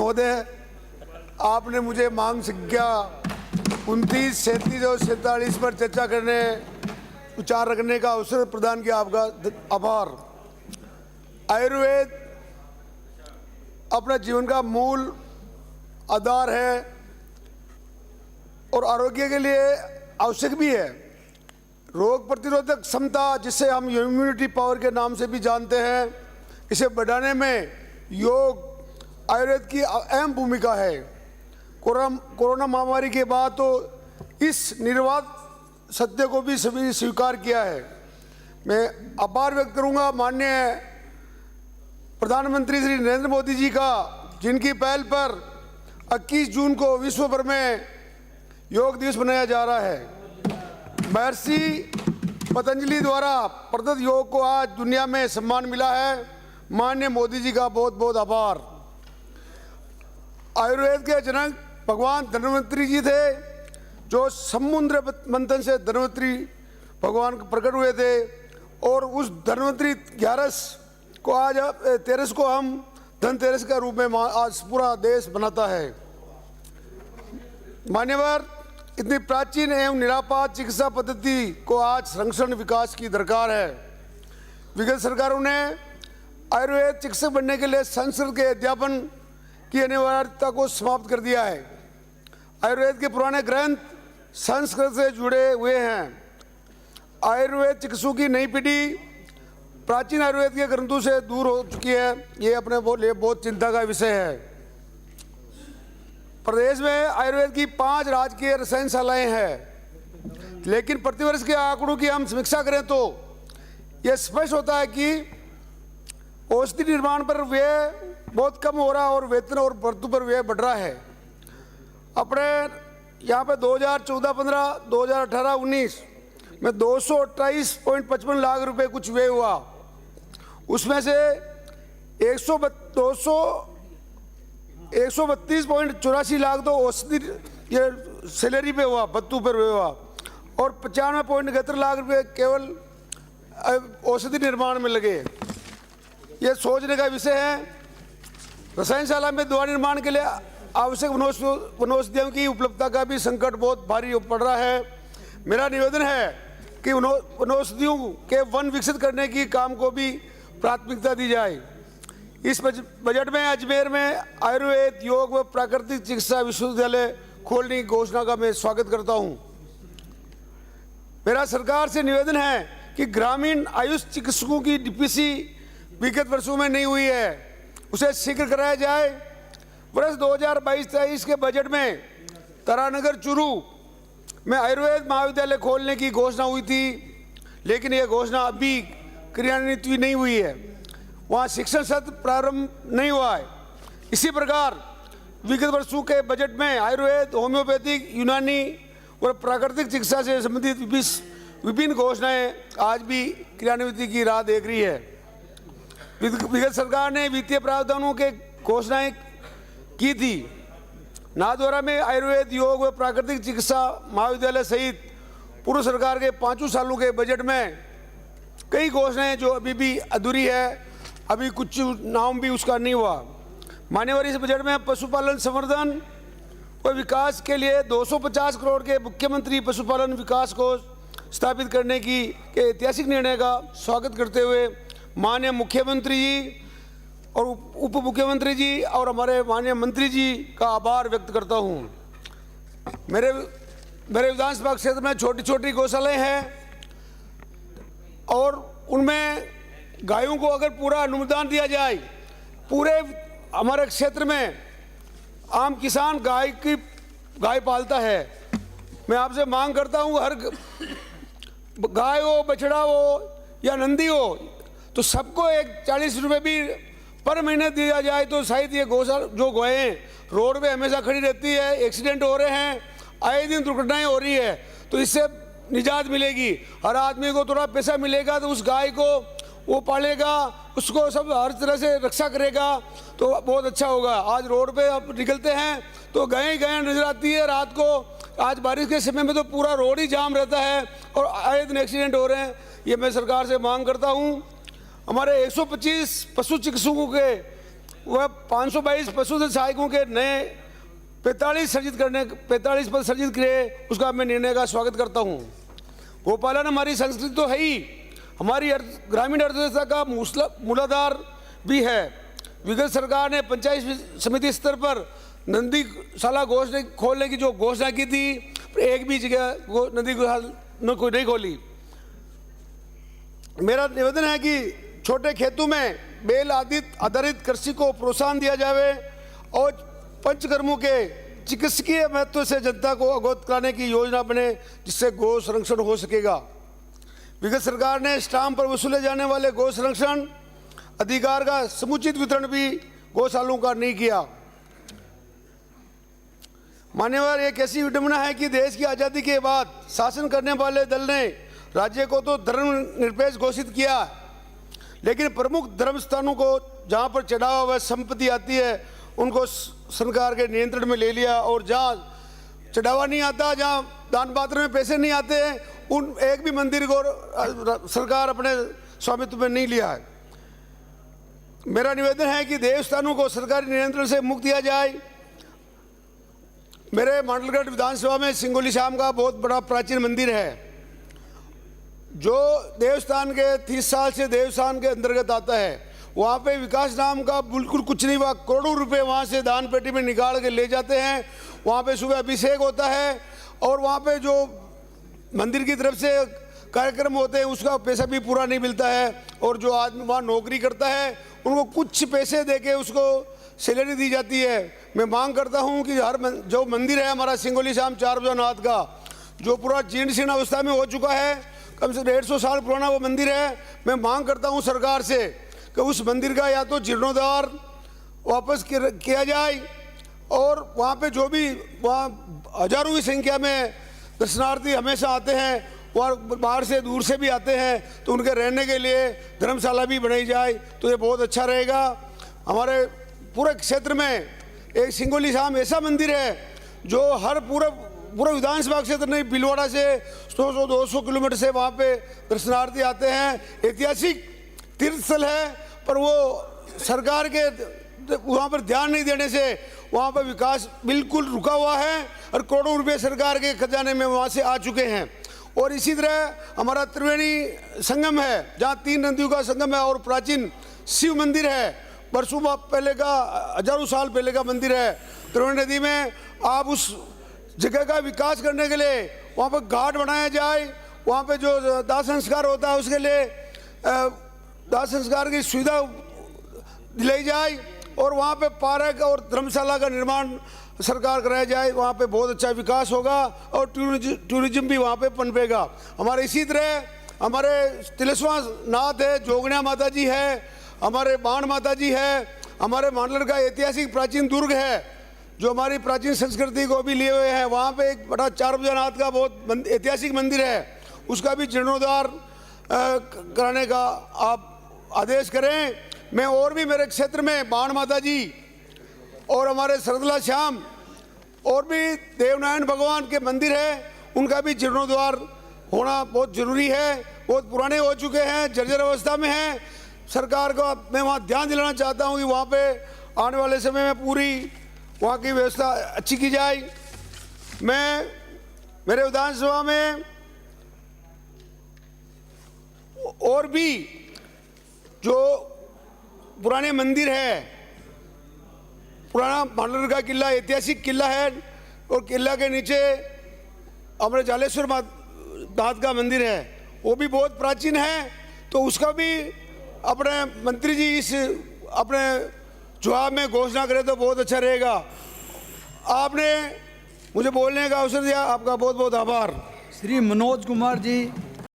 महोदय, आपने मुझे मांग संख्या 29, 37 और 47 पर चर्चा करने विचार रखने का अवसर प्रदान किया, आपका आभार। आयुर्वेद अपने जीवन का मूल आधार है और आरोग्य के लिए आवश्यक भी है। रोग प्रतिरोधक क्षमता, जिसे हम इम्यूनिटी पावर के नाम से भी जानते हैं, इसे बढ़ाने में योग आयुर्वेद की अहम भूमिका है। कोरोना महामारी के बाद तो इस निर्वात सत्य को भी सभी स्वीकार किया है। मैं आभार व्यक्त करूंगा माननीय प्रधानमंत्री श्री नरेंद्र मोदी जी का, जिनकी पहल पर 21 जून को विश्व भर में योग दिवस मनाया जा रहा है। महर्षि पतंजलि द्वारा प्रदत्त योग को आज दुनिया में सम्मान मिला है। माननीय मोदी जी का बहुत बहुत आभार। आयुर्वेद के जनक भगवान धन्वंतरी जी थे, जो समुद्र मंथन से धन्वंतरी भगवान प्रकट हुए थे, और उस धन्वंतरी 11 को आज 13 को हम धनतेरस के रूप में आज पूरा देश मनाता है। मान्यवर, इतनी प्राचीन एवं निरापद चिकित्सा पद्धति को आज संरक्षण विकास की दरकार है। विगत सरकारों ने आयुर्वेद चिकित्सक बनने के लिए संस्कृत के अध्यापन की अनिवार्यता को समाप्त कर दिया है। आयुर्वेद के पुराने ग्रंथ संस्कृत से जुड़े हुए हैं। आयुर्वेद चिकित्सकों की नई पीढ़ी प्राचीन आयुर्वेद के ग्रंथों से दूर हो चुकी है। ये अपने लिए बहुत चिंता का विषय है। प्रदेश में आयुर्वेद की 5 राजकीय रसायनशालाएं हैं, लेकिन प्रतिवर्ष के आंकड़ों की हम समीक्षा करें तो यह स्पष्ट होता है कि औषधि निर्माण पर व्यय बहुत कम हो रहा है और वेतन और भर्तू पर व्यय बढ़ रहा है। अपने यहाँ पे 2014-15, 2018-19 में 228.55 लाख रुपए कुछ व्यय हुआ। उसमें से 132.84 लाख तो औषधि ये सैलरी पे हुआ, भत्तू पर हुआ, और 95.71 लाख रुपए केवल औषधि निर्माण में लगे। ये सोचने का विषय है। रसायनशाला में दवा निर्माण के लिए आवश्यक वनौषधियों की उपलब्धता का भी संकट बहुत भारी पड़ रहा है। मेरा निवेदन है कि वनौषधियों के वन विकसित करने की काम को भी प्राथमिकता दी जाए। इस बजट में अजमेर में आयुर्वेद, योग व प्राकृतिक चिकित्सा विश्वविद्यालय खोलने की घोषणा का मैं स्वागत करता हूं। मेरा सरकार से निवेदन है कि ग्रामीण आयुष चिकित्सकों की डीपीसी विगत वर्षों में नहीं हुई है, उसे शीघ्र कराया जाए। वर्ष 2022-23 के बजट में तारानगर चूरू में आयुर्वेद महाविद्यालय खोलने की घोषणा हुई थी, लेकिन यह घोषणा अभी क्रियान्वित नहीं हुई है। वहाँ शिक्षण सत्र प्रारंभ नहीं हुआ है। इसी प्रकार विगत वर्षों के बजट में आयुर्वेद, होम्योपैथिक, यूनानी और प्राकृतिक चिकित्सा से संबंधित विभिन्न घोषणाएं आज भी क्रियान्वित की राह देख रही है। विगत सरकार ने वित्तीय प्रावधानों के घोषणाएं की थी। नाथद्वारा में आयुर्वेद, योग व प्राकृतिक चिकित्सा महाविद्यालय सहित पूर्व सरकार के 5 सालों के बजट में कई घोषणाएं जो अभी भी अधूरी है, अभी कुछ नाम भी उसका नहीं हुआ। मान्यवर, इस बजट में पशुपालन संवर्धन व विकास के लिए 250 करोड़ के मुख्यमंत्री पशुपालन विकास कोष स्थापित करने के ऐतिहासिक निर्णय का स्वागत करते हुए माननीय मुख्यमंत्री जी और उप मुख्यमंत्री जी और हमारे माननीय मंत्री जी का आभार व्यक्त करता हूं। मेरे विधानसभा क्षेत्र में छोटी छोटी गौशालाएं हैं और उनमें गायों को अगर पूरा अनुदान दिया जाए, पूरे हमारे क्षेत्र में आम किसान गाय पालता है। मैं आपसे मांग करता हूं, हर गाय हो, बछड़ा हो या नंदी हो, तो सबको एक 40 रुपये भी पर महीने दिया जाए तो शायद ये गौशाला जो गायें रोड पे हमेशा खड़ी रहती है, एक्सीडेंट हो रहे हैं, आए दिन दुर्घटनाएं हो रही है, तो इससे निजात मिलेगी। हर आदमी को थोड़ा पैसा मिलेगा तो उस गाय को वो पालेगा, उसको सब हर तरह से रक्षा करेगा तो बहुत अच्छा होगा। आज रोड पे आप निकलते हैं तो गायें नजर आती है रात को। आज बारिश के समय में तो पूरा रोड ही जाम रहता है और आए दिन एक्सीडेंट हो रहे हैं। ये मैं सरकार से मांग करता हूँ, हमारे 125 पशु चिकित्सकों के वह 522 पशुधन सहायकों के नए 45 पद सर्जित किए, उसका मैं निर्णय का स्वागत करता हूँ। गोपालन हमारी संस्कृति तो है ही, हमारी ग्रामीण अर्थव्यवस्था का मूलाधार भी है। विगत सरकार ने पंचायत समिति स्तर पर नंदीशाला खोलने की जो घोषणा की थी, एक भी जगह नदी कोई नहीं खोली। मेरा निवेदन है कि छोटे खेतों में बेल आधारित कृषि को प्रोत्साहन दिया जाए और पंचकर्मों के चिकित्सकीय महत्व से जनता को अवगत कराने की योजना बने, जिससे गौ संरक्षण हो सकेगा। विगत सरकार ने स्टाम्प पर वसूले जाने वाले गौ संरक्षण अधिकार का समुचित वितरण भी गौशालाओं का नहीं किया। मान्यवर, एक ऐसी विडंबना है कि देश की आज़ादी के बाद शासन करने वाले दल ने राज्य को तो धर्मनिरपेक्ष घोषित किया, लेकिन प्रमुख धर्म स्थानों को जहां पर चढ़ावा व संपत्ति आती है उनको सरकार के नियंत्रण में ले लिया, और जहां चढ़ावा नहीं आता, जहां दान पात्र में पैसे नहीं आते हैं, उन एक भी मंदिर को सरकार अपने स्वामित्व में नहीं लिया है। मेरा निवेदन है कि देवस्थानों को सरकारी नियंत्रण से मुक्त किया जाए। मेरे मांडलगढ़ विधानसभा में सिंगोली श्याम का बहुत बड़ा प्राचीन मंदिर है, जो देवस्थान के 30 साल से देवस्थान के अंतर्गत आता है। वहाँ पे विकास नाम का बिल्कुल कुछ नहीं हुआ, करोड़ों रुपए वहाँ से दान पेटी में निकाल के ले जाते हैं। वहाँ पे सुबह अभिषेक होता है और वहाँ पे जो मंदिर की तरफ से कार्यक्रम होते हैं उसका पैसा भी पूरा नहीं मिलता है, और जो आदमी वहाँ नौकरी करता है उनको कुछ पैसे देके उसको सैलरी दी जाती है। मैं मांग करता हूँ कि हर जो मंदिर है हमारा सिंगोली श्याम 4 भुजानाथ का, जो पूरा जीर्ण शीर्ण अवस्था में हो चुका है, कम से 150 साल पुराना वो मंदिर है। मैं मांग करता हूँ सरकार से कि उस मंदिर का या तो जीर्णोद्धार वापस किया जाए, और वहाँ पे जो भी वहाँ हजारों की संख्या में दर्शनार्थी हमेशा आते हैं और बाहर से दूर से भी आते हैं, तो उनके रहने के लिए धर्मशाला भी बनाई जाए तो ये बहुत अच्छा रहेगा। हमारे पूरे क्षेत्र में एक सिंगोली श्याम ऐसा मंदिर है जो हर पूरा विधानसभा क्षेत्र नहीं, भीलवाड़ा से 100-200 किलोमीटर से वहाँ पे दर्शनार्थी आते हैं। ऐतिहासिक तीर्थ स्थल है, पर वो सरकार के वहाँ पर ध्यान नहीं देने से वहाँ पर विकास बिल्कुल रुका हुआ है, और करोड़ों रुपए सरकार के खजाने में वहाँ से आ चुके हैं। और इसी तरह हमारा त्रिवेणी संगम है, जहाँ 3 नदियों का संगम है, और प्राचीन शिव मंदिर है, वर्षों पहले का, हजारों साल पहले का मंदिर है। त्रिवेणी नदी में आप उस जगह का विकास करने के लिए वहाँ पर घाट बनाया जाए, वहाँ पे जो दाह संस्कार होता है उसके लिए दाह संस्कार की सुविधा दिलाई जाए, और वहाँ पे पार्क और धर्मशाला का निर्माण सरकार कराया जाए। वहाँ पे बहुत अच्छा विकास होगा और टूरिज्म भी वहाँ पे पनपेगा। हमारे इसी तरह हमारे तिलस्वां नाथ है, जोगनिया माता जी है, हमारे बाण माता जी है, हमारे मांडलगढ़ का ऐतिहासिक प्राचीन दुर्ग है जो हमारी प्राचीन संस्कृति को भी लिए हुए हैं। वहाँ पे एक बड़ा 4 भुजानाथ का बहुत ऐतिहासिक मंदिर है, उसका भी जीर्णोद्धार कराने का आप आदेश करें। मैं और भी मेरे क्षेत्र में बाण माता जी और हमारे सरदला श्याम और भी देवनारायण भगवान के मंदिर है, उनका भी जीर्णोद्धार होना बहुत जरूरी है। बहुत पुराने हो चुके हैं, जर्जर अवस्था में हैं। सरकार को मैं वहाँ ध्यान दिलाना चाहता हूँ कि वहाँ पे आने वाले समय में पूरी वहाँ की व्यवस्था अच्छी की जाए। मैं मेरे विधानसभा में और भी जो पुराने मंदिर है, पुराना मांडलगढ़ का किला ऐतिहासिक किला है, और किला के नीचे हमारे जालेश्वर नाथ का मंदिर है, वो भी बहुत प्राचीन है। तो उसका भी अपने मंत्री जी इस अपने जवाब में घोषणा करें तो बहुत अच्छा रहेगा। आपने मुझे बोलने का अवसर दिया, आपका बहुत बहुत आभार। श्री मनोज कुमार जी।